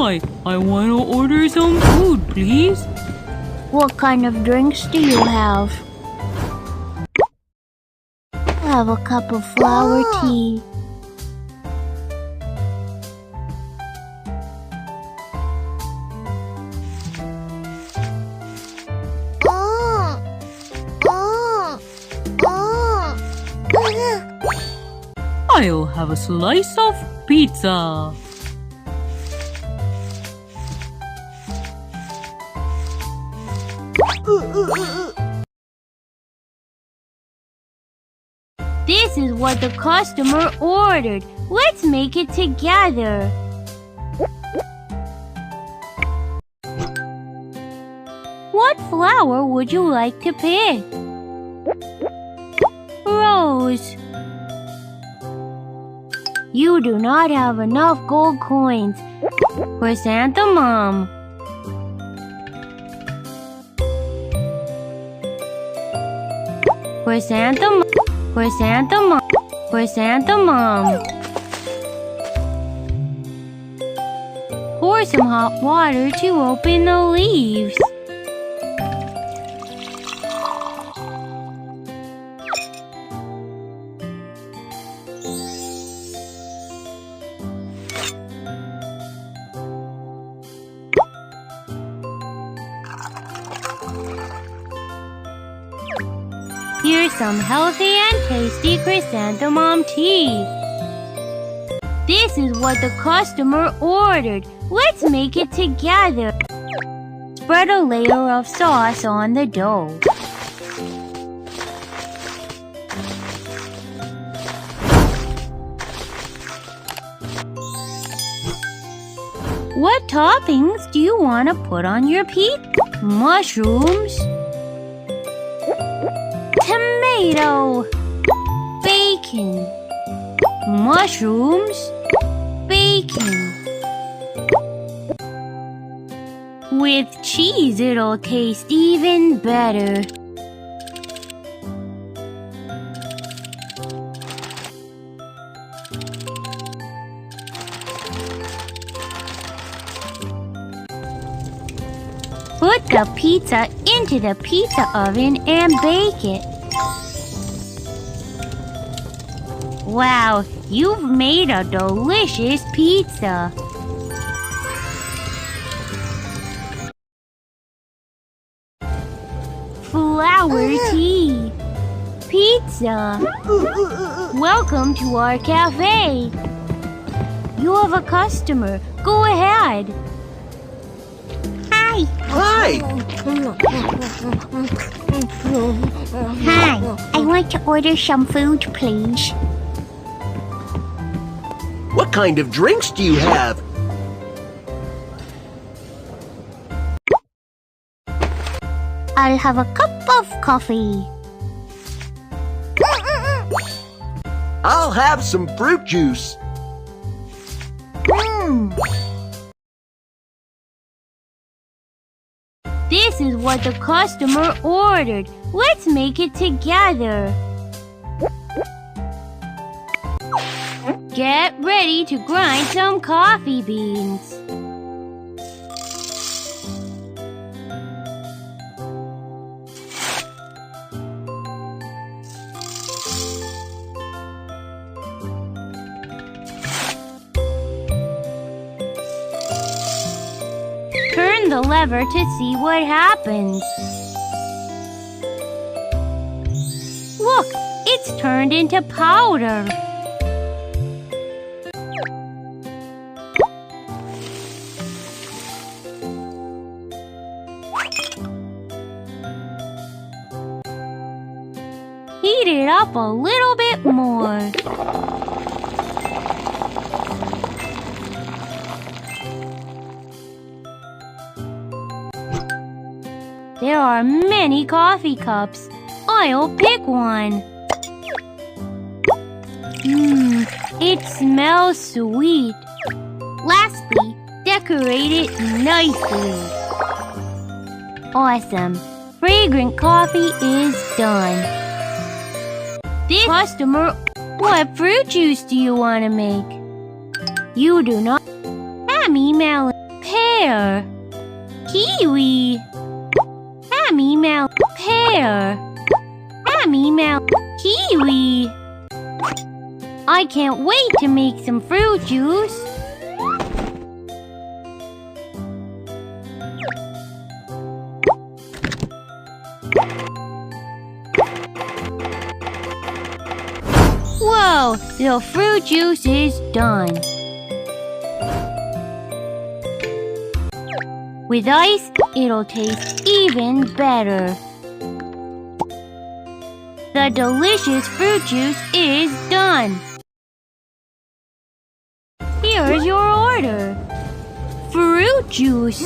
Hi, I want to order some food, please. What kind of drinks do you have? I'll have a cup of flower tea. I'll have a slice of pizza. This is what the customer ordered. Let's make it together. What flower would you like to pick? Rose. You do not have enough gold coins. Chrysanthemum. Chrysanthemum. Chrysanthemum. Chrysanthemum. Pour some hot water to open the leaves. Here's some healthy and tasty chrysanthemum tea. This is what the customer ordered. Let's make it together. Spread a layer of sauce on the dough. What toppings do you want to put on your pizza? Mushrooms, tomato, bacon, mushrooms, bacon. With cheese, it'll taste even better. Put the pizza into the pizza oven and bake it. Wow, you've made a delicious pizza. Flower tea. Pizza. Welcome to our cafe. You have a customer. Go ahead. Hi. Hi! Hi. I want to order some food, please. What kind of drinks do you have? I'll have a cup of coffee. I'll have some fruit juice. This is what the customer ordered. Let's make it together. Get ready to grind some coffee beans. Turn the lever to see what happens. Look, it's turned into powder. Heat it up a little bit more. There are many coffee cups. I'll pick one. It smells sweet. Lastly, decorate it nicely. Awesome. Fragrant coffee is done. This customer, what fruit juice do you want to make? You do not. I'm emailing. pear, kiwi, hammy mouth, pear, hammy mouth, kiwi. I can't wait to make some fruit juice. Whoa, the fruit juice is done. With ice, it'll taste even better. The delicious fruit juice is done. Here's your order. Fruit juice.